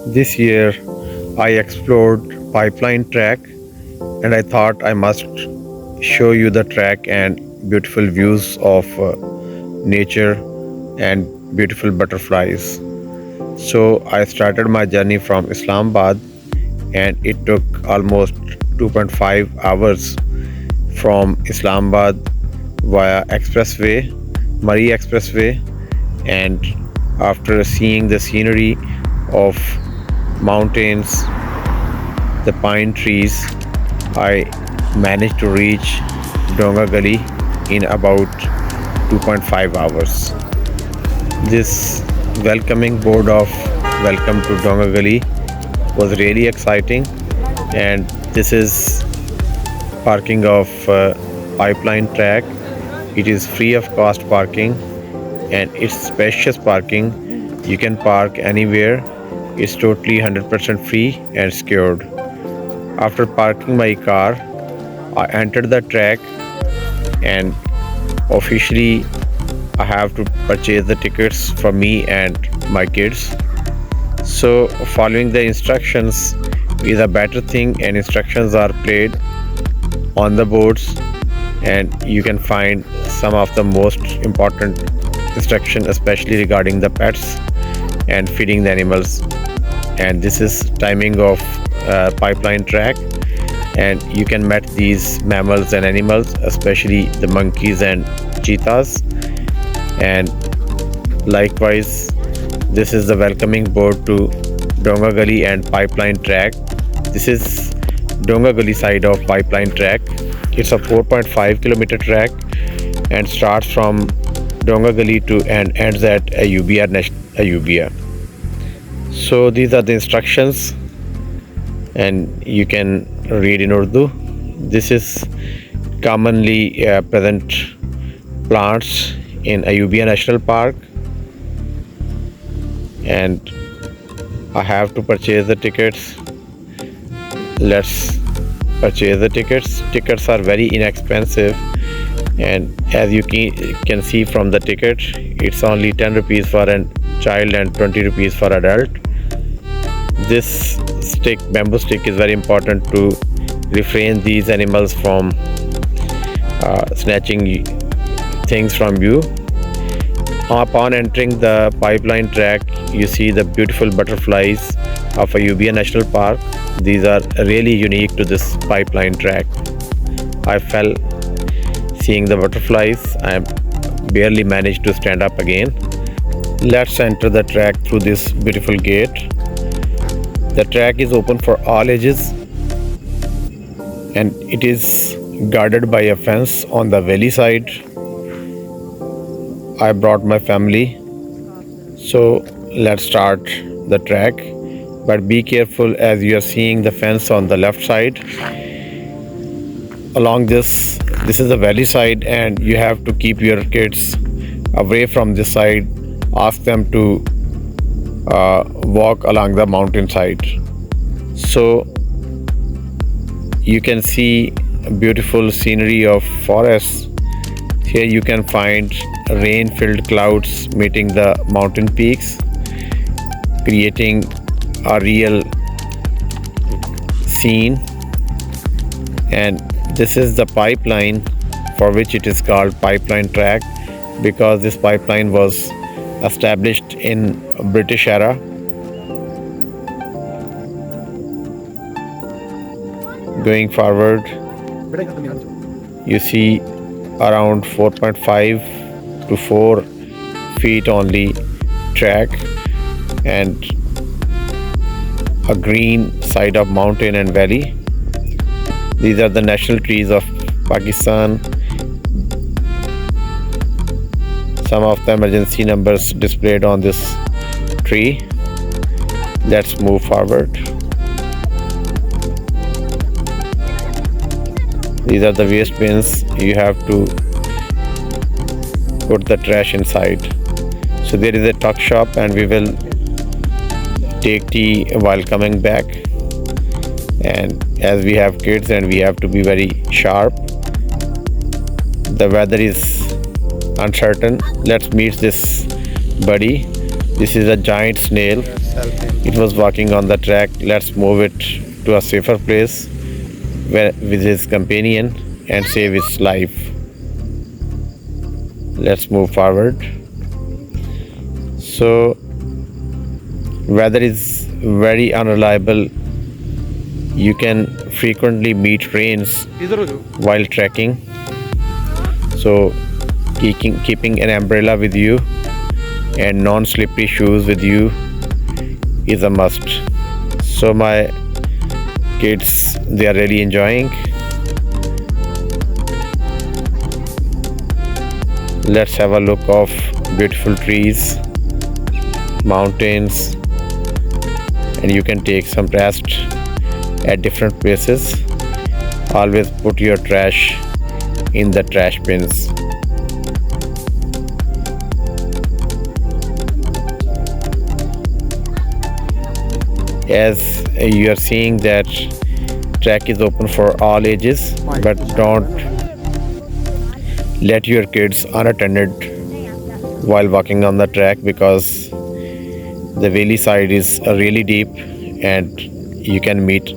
This year I explored Pipeline Track and I thought I must show you the track and beautiful views of nature and beautiful butterflies. So I started my journey from Islamabad and it took almost 2.5 hours from Islamabad via expressway, Murray Expressway, and after seeing the scenery of mountains, the pine trees, I managed to reach Dunga Gali in about 2.5 hours. This welcoming board of Welcome to Dunga Gali was really exciting, and this is parking of Pipeline Track. It is free of cost parking and it's spacious parking. You can park anywhere. It's totally 100% free and secured. After parking my car, I entered the track and officially I have to purchase the tickets for me and my kids. So following the instructions is a better thing, and instructions are played on the boards, and you can find some of the most important instruction, especially regarding the pets and feeding the animals. And this is timing of Pipeline Track, and you can meet these mammals and animals, especially the monkeys and cheetahs. And likewise, this is the welcoming board to Dunga Gali and Pipeline Track. This is Dunga Gali side of Pipeline Track. It's a 4.5 kilometer track and starts from Dunga Gali to and ends at Ayubia. So these are the instructions, and you can read in Urdu. This is commonly present plants in Ayubia National Park, and I have to purchase the tickets. Let's purchase the tickets. Tickets are very inexpensive, and as you can see from the ticket, it's only 10 rupees for a child and 20 rupees for adult. This bamboo stick is very important to refrain these animals from snatching things from you. Upon entering the Pipeline Track, you see the beautiful butterflies of Ayubia National Park. These are really unique to this Pipeline Track. I fell seeing the butterflies. I barely managed to stand up again. Let's enter the track through this beautiful gate. The track is open for all ages, and it is guarded by a fence on the valley side. I brought my family, so let's start the track, but be careful as you are seeing the fence on the left side. Along this is the valley side, and you have to keep your kids away from this side. Ask them to walk along the mountain side. So you can see a beautiful scenery of forests. Here you can find rain-filled clouds meeting the mountain peaks, creating a real scene. And this is the pipeline for which it is called Pipeline Track, because this pipeline was established in British era. Going forward, you see around 4.5 to 4 feet only track and a green side of mountain and valley. These are the national trees of Pakistan. Some of the emergency numbers displayed on this tree. Let's move forward. These are the waste bins. You have to put the trash inside. So there is a tuck shop, and we will take tea while coming back. And as we have kids and we have to be very sharp, the weather is uncertain. Let's meet this buddy. This is a giant snail. It was walking on the track. Let's move it to a safer place where with his companion and save its life. Let's move forward. So weather is very unreliable. You can frequently meet rains while trekking. So keeping an umbrella with you and non-slippery shoes with you is a must. So my kids, they are really enjoying. Let's have a look of beautiful trees, mountains, and you can take some rest at different places. Always put your trash in the trash bins. As you are seeing that track is open for all ages, but don't let your kids unattended while walking on the track because the valley side is really deep and you can meet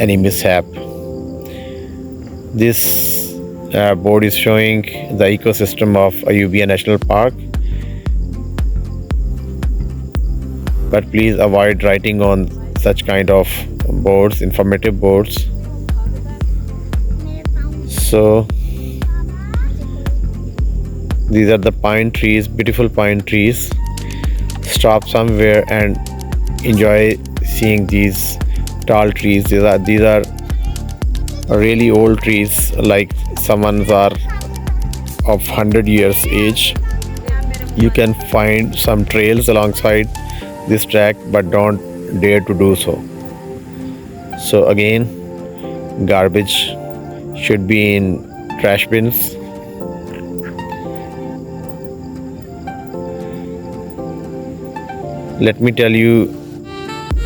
any mishap. This board is showing the ecosystem of Ayubia National Park, but please avoid writing on such kind of boards, informative boards. So these are the pine trees, beautiful pine trees. Stop somewhere and enjoy seeing these tall trees. These are really old trees, like someone's are of 100 years age. You can find some trails alongside this track, but don't dare to do so. So again, garbage should be in trash bins. Let me tell you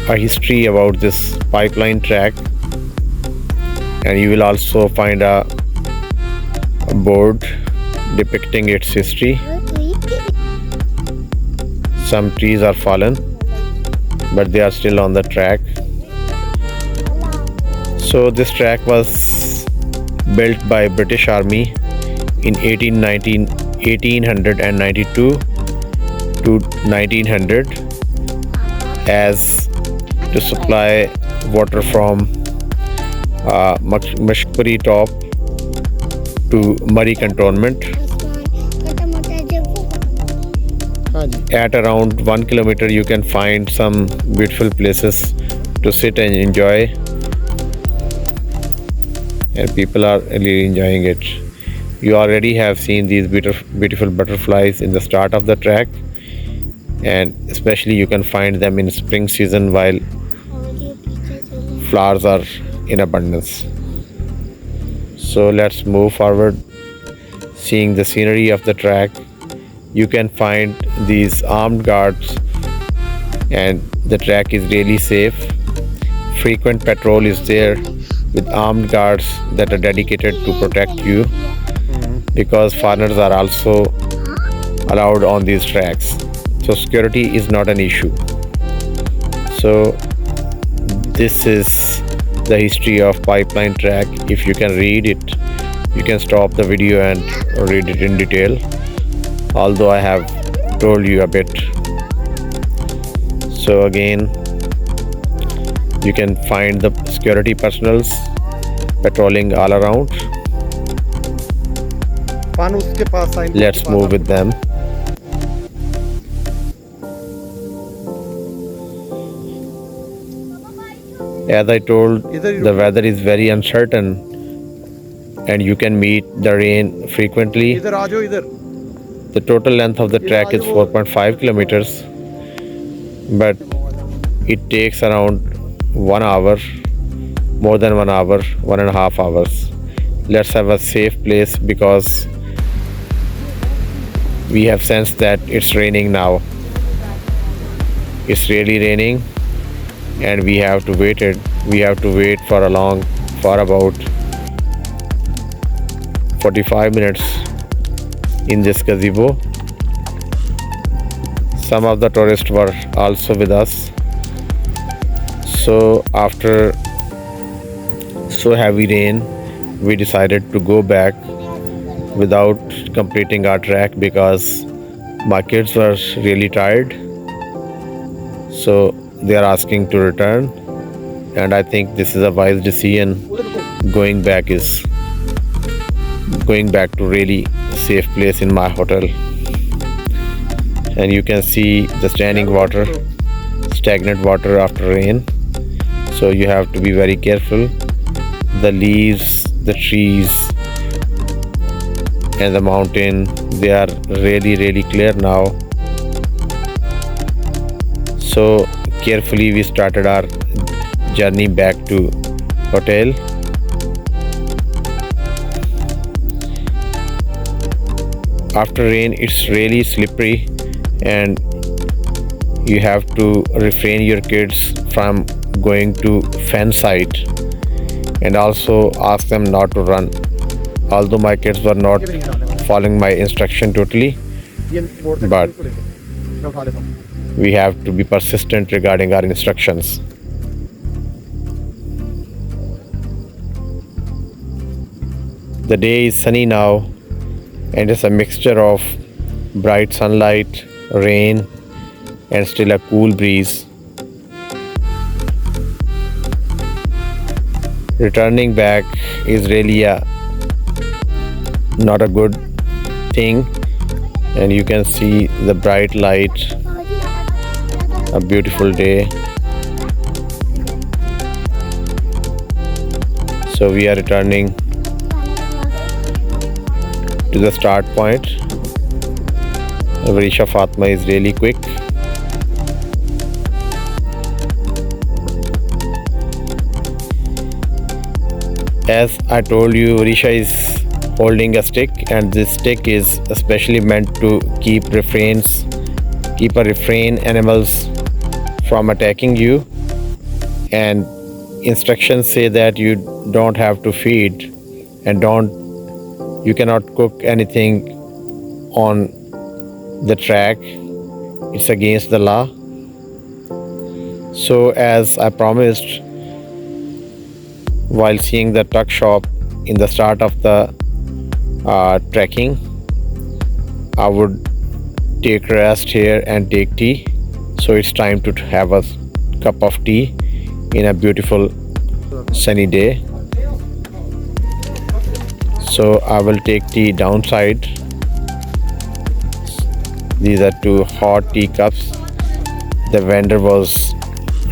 a history about this pipeline track, and you will also find a board depicting its history. Some trees are fallen, but they are still on the track. So this track was built by British Army in 1892 to 1900 as to supply water from Mashpuri top to Murray cantonment. At around 1 kilometer you can find some beautiful places to sit and enjoy, and people are really enjoying it. You already have seen these beautiful butterflies in the start of the track, and especially you can find them in spring season while flowers are in abundance. So let's move forward, seeing the scenery of the track. You can find these armed guards, and the track is really safe. Frequent patrol is there with armed guards that are dedicated to protect you, because foreigners are also allowed on these tracks. So security is not an issue. So this is the history of pipeline track. If you can read it, you can stop the video and read it in detail, although I have told you a bit. So again, you can find the security personnels patrolling all around. Let's move with them. As I told, the weather is very uncertain and you can meet the rain frequently. The total length of the track is 4.5 kilometers, but it takes around 1 hour, more than 1 hour, 1.5 hours. Let's have a safe place because we have sensed that it's raining now. It's really raining and we have to wait for about 45 minutes in this gazebo. Some of the tourists were also with us. So after so heavy rain, we decided to go back without completing our track because my kids were really tired. So they are asking to return, and I think this is a wise decision. Going back is going back to really safe place in my hotel. And you can see the standing water, stagnant water after rain. So you have to be very careful. The leaves, the trees, and the mountain, they are really clear now. So carefully we started our journey back to hotel. After rain, it's really slippery, and you have to refrain your kids from going to fan site, and also ask them not to run. Although my kids were not following my instruction totally, but we have to be persistent regarding our instructions. The day is sunny now, and it's a mixture of bright sunlight, rain, and still a cool breeze. Returning back is really not a good thing, and you can see the bright light, a beautiful day. So we are returning to the start point. Varisha Fatma is really quick. As I told you, Varisha is holding a stick, and this stick is especially meant to keep a refrain animals from attacking you. And instructions say that you don't have to feed, and you cannot cook anything on the track. It's against the law. So as I promised, while seeing the tuck shop in the start of the trekking, I would take rest here and take tea. So it's time to have a cup of tea in a beautiful sunny day. So I will take tea downside. These are two hot tea cups. The vendor was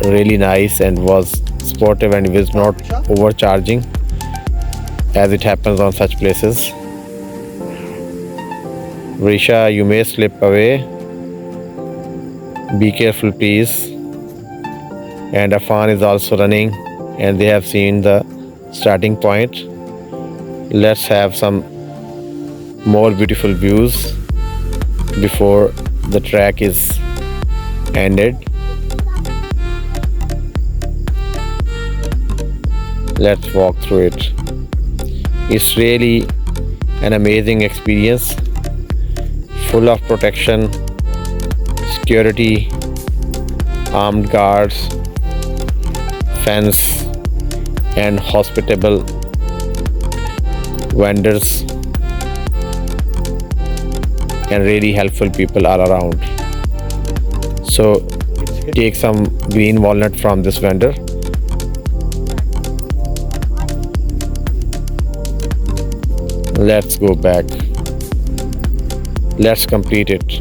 really nice and was supportive, and was not overcharging as it happens on such places. Varisha, you may slip away. Be careful, please. And Afan is also running, and they have seen the starting point. Let's have some more beautiful views before the track is ended. Let's walk through it. It's really an amazing experience, full of protection, security, armed guards, fence, and hospitable vendors, and really helpful people all around. So take some green walnut from this vendor. Let's go back. Let's complete it.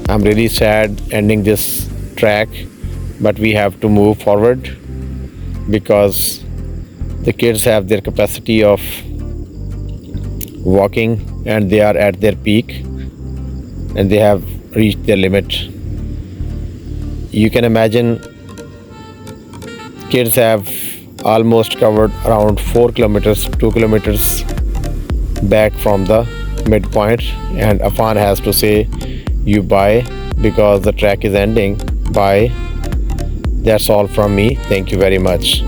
I'm really sad ending this track, but we have to move forward because the kids have their capacity of walking, and they are at their peak, and they have reached their limit. You can imagine kids have almost covered around 4 kilometers, 2 kilometers back from the midpoint, and Afan has to say you bye because the track is ending. Bye. That's all from me. Thank you very much.